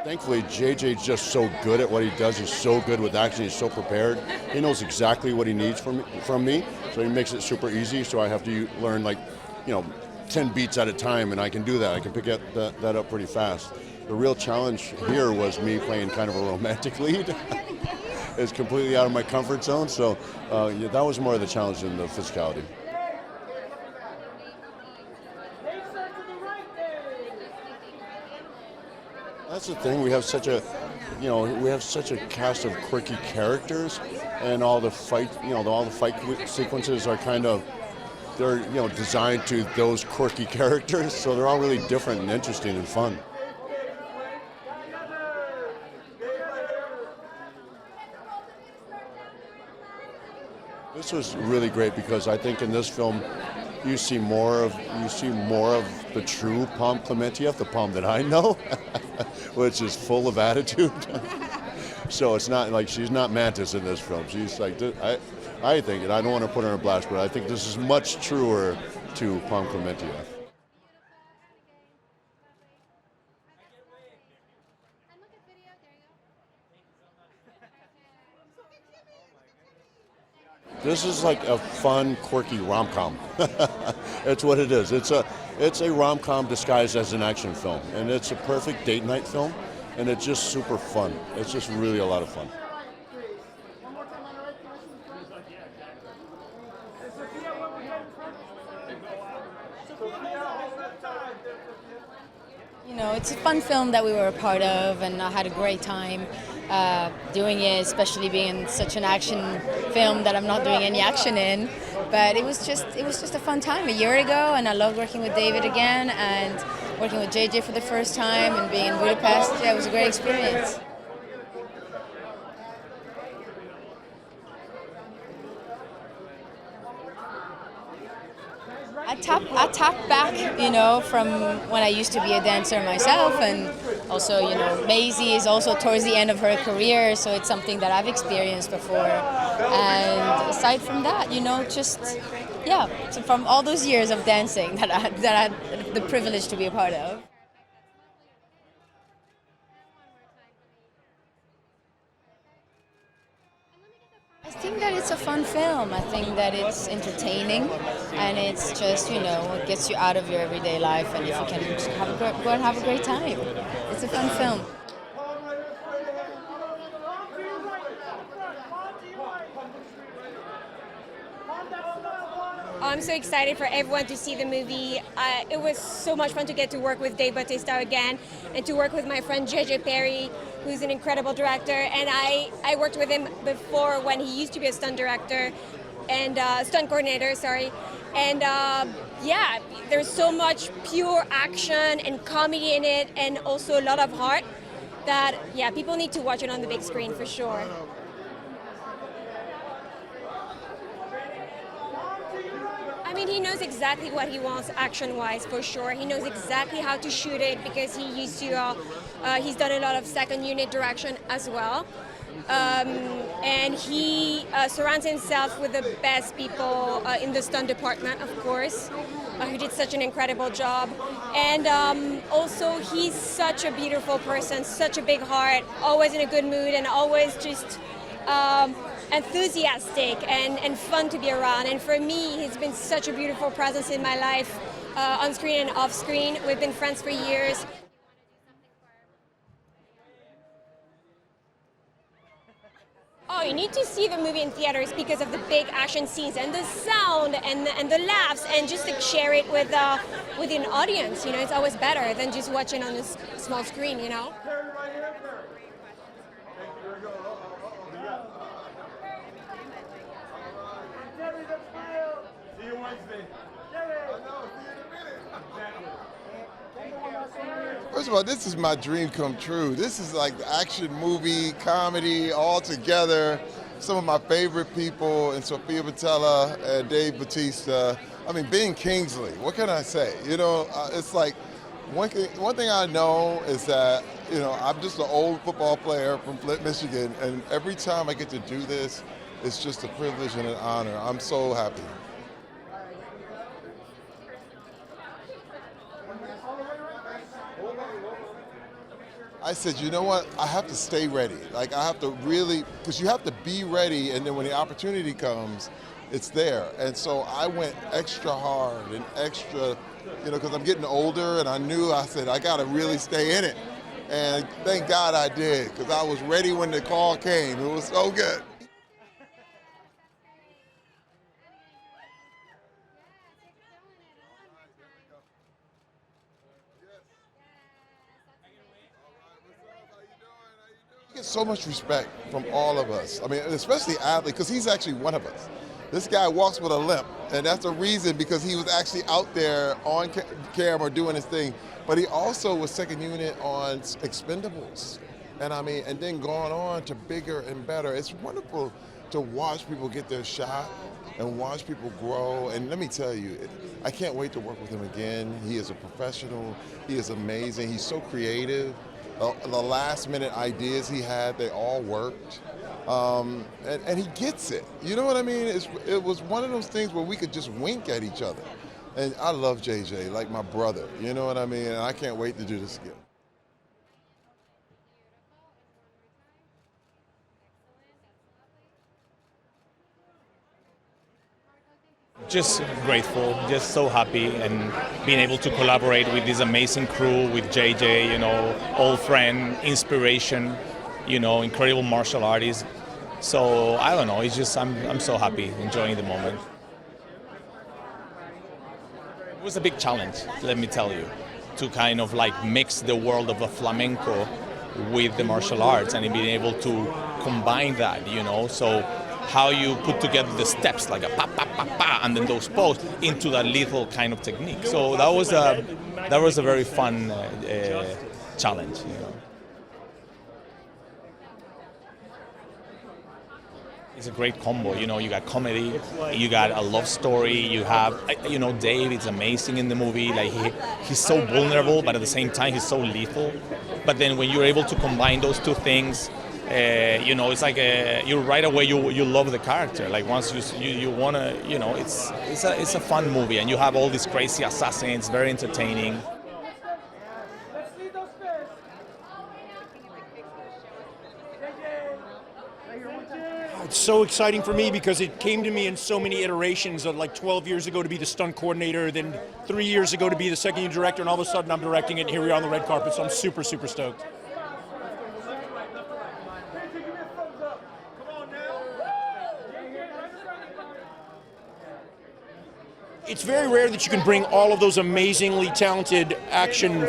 Thankfully, JJ's just so good at what he does. He's so good with action. He's so prepared. He knows exactly what he needs from me, so he makes it super easy. So I have to learn 10 beats at a time, and I can do that. I can pick that up pretty fast. The real challenge here was me playing kind of a romantic lead. It's completely out of my comfort zone, so that was more of the challenge than the physicality. That's the thing. We have such a cast of quirky characters, and all the fight sequences are they're designed to those quirky characters, so they're all really different and interesting and fun. This was really great because I think in this film you see more of the true Pom Klementieff, the Pom that I know, which is full of attitude. So it's not like she's not Mantis in this film. She's like, I think, and I don't want to put her on blast, but I think this is much truer to Pom Klementieff. This is like a fun, quirky rom-com. It's what it is. It's a rom-com disguised as an action film, and it's a perfect date night film, and it's just super fun. It's just really a lot of fun. It's a fun film that we were a part of, and I had a great time doing it, especially being such an action film that I'm not doing any action in. But it was just a fun time a year ago, and I loved working with David again and working with JJ for the first time and being in Budapest. Yeah, it was a great experience. I tap back, from when I used to be a dancer myself, and also, Maize is also towards the end of her career, so it's something that I've experienced before. And aside from that, so from all those years of dancing that I had the privilege to be a part of. I think that it's a fun film. I think that it's entertaining, and it's just, it gets you out of your everyday life, and if you can just go and have a great time. It's a fun film. I'm so excited for everyone to see the movie. It was so much fun to get to work with Dave Bautista again, and to work with my friend JJ Perry, who's an incredible director. And I worked with him before when he used to be a stunt director and stunt coordinator, sorry. And there's so much pure action and comedy in it, and also a lot of heart that, people need to watch it on the big screen for sure. I mean, he knows exactly what he wants action-wise, for sure. He knows exactly how to shoot it because he used to, he's done a lot of second unit direction as well. And he surrounds himself with the best people in the stunt department, of course, who did such an incredible job. And also, he's such a beautiful person, such a big heart, always in a good mood, and always just enthusiastic and fun to be around. And for me, he's been such a beautiful presence in my life, on screen and off screen. We've been friends for years. Oh, you need to see the movie in theaters because of the big action scenes and the sound and the laughs, and just to share it with an audience. It's always better than just watching on a small screen. First of all, this is my dream come true. This is like the action movie, comedy, all together. Some of my favorite people, and Sofia Boutella and Dave Bautista. I mean, being Kingsley, what can I say? It's like, one thing I know is that, I'm just an old football player from Flint, Michigan, and every time I get to do this, it's just a privilege and an honor. I'm so happy. I said, you know what? I have to stay ready. Like, I have to really, because you have to be ready, and then when the opportunity comes, it's there. And so I went extra hard and extra, because I'm getting older, and I said, I got to really stay in it. And thank God I did, because I was ready when the call came. It was so good. He gets so much respect from all of us. I mean, especially Adley, because he's actually one of us. This guy walks with a limp, and that's a reason because he was actually out there on camera doing his thing. But he also was second unit on Expendables, and then going on to bigger and better. It's wonderful to watch people get their shot and watch people grow. And let me tell you, I can't wait to work with him again. He is a professional. He is amazing. He's so creative. The last minute ideas he had, they all worked. And he gets it. You know what I mean? It was one of those things where we could just wink at each other. And I love JJ, like my brother. You know what I mean? And I can't wait to do this again. Just grateful, just so happy, and being able to collaborate with this amazing crew, with JJ, old friend, inspiration, incredible martial artist. So I don't know, it's just I'm so happy, enjoying the moment. It was a big challenge, let me tell you, to kind of like mix the world of the flamenco with the martial arts and being able to combine that, so how you put together the steps like a pa pa pa pa and then those poses into that lethal kind of technique. So that was a very fun challenge. It's a great combo. You got comedy, you got a love story, you have Dave. It's amazing in the movie. Like he's so vulnerable, but at the same time he's so lethal. But then when you're able to combine those two things. It's like you right away you love the character. Like once you wanna, it's a fun movie, and you have all these crazy assassins, very entertaining. It's so exciting for me because it came to me in so many iterations of like 12 years ago to be the stunt coordinator, then 3 years ago to be the second unit director, and all of a sudden I'm directing it, and here we are on the red carpet, so I'm super, super stoked. It's very rare that you can bring all of those amazingly talented action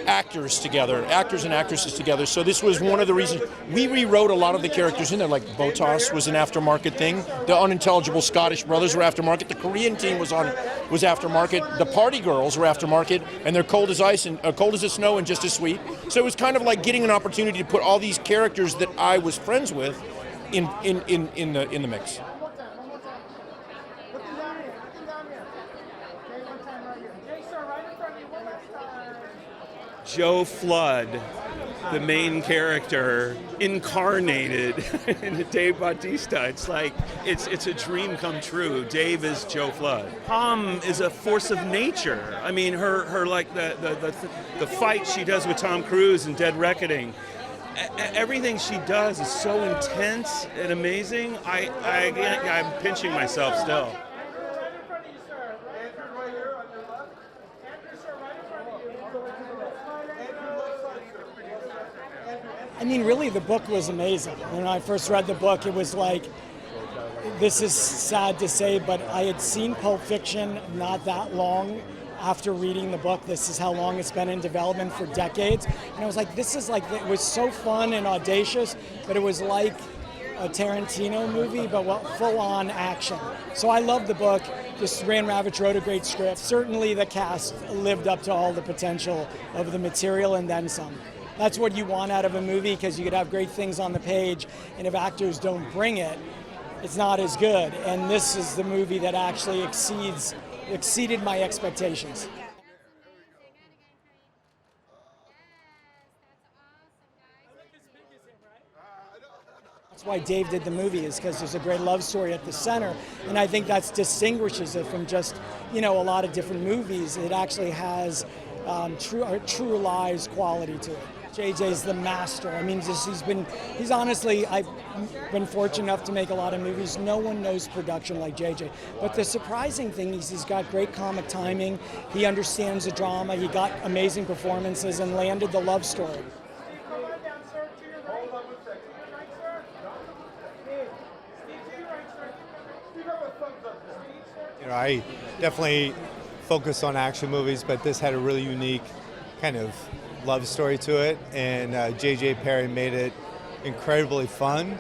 actors and actresses together. So this was one of the reasons we rewrote a lot of the characters in there. Like Botas was an aftermarket thing. The unintelligible Scottish brothers were aftermarket. The Korean team was aftermarket. The party girls were aftermarket, and they're cold as ice and cold as the snow and just as sweet. So it was kind of like getting an opportunity to put all these characters that I was friends with in the mix. Joe Flood, the main character, incarnated in Dave Bautista. It's like, it's a dream come true. Dave is Joe Flood. Pom is a force of nature. I mean, her like the fight she does with Tom Cruise in Dead Reckoning, everything she does is so intense and amazing. I'm pinching myself still. I mean, really, the book was amazing. When I first read the book, it was like, this is sad to say, but I had seen Pulp Fiction not that long after reading the book. This is how long it's been in development, for decades. And I was like, this is like, it was so fun and audacious, but it was like a Tarantino movie, but full-on action. So I loved the book. Just Ran Ravitch wrote a great script. Certainly the cast lived up to all the potential of the material and then some. That's what you want out of a movie, because you could have great things on the page, and if actors don't bring it, it's not as good. And this is the movie that actually exceeded my expectations. That's why Dave did the movie, is because there's a great love story at the center, and I think that distinguishes it from just, a lot of different movies. It actually has true lives quality to it. JJ's the master. I mean, he's honestly, I've been fortunate enough to make a lot of movies. No one knows production like JJ. But the surprising thing is he's got great comic timing. He understands the drama. He got amazing performances and landed the love story. I definitely focus on action movies, but this had a really unique kind of love story to it, and J.J. Perry made it incredibly fun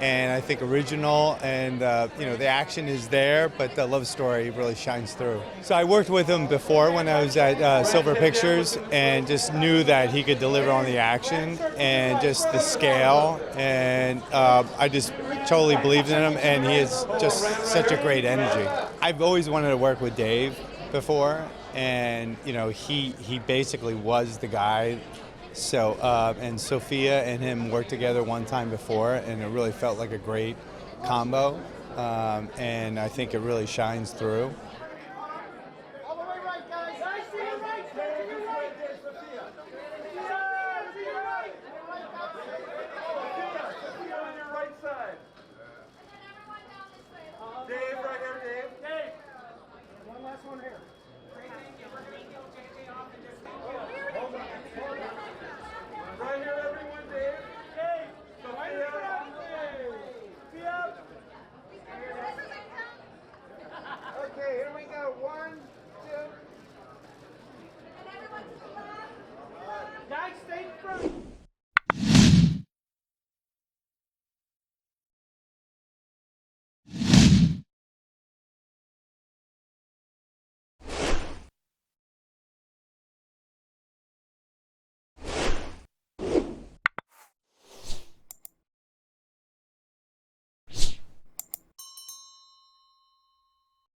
and I think original, and the action is there, but the love story really shines through. So I worked with him before when I was at Silver Pictures, and just knew that he could deliver on the action and just the scale, and I just totally believed in him, and he has just such a great energy. I've always wanted to work with Dave before, and he basically was the guy. So and Sofia and him worked together one time before, and it really felt like a great combo, and I think it really shines through.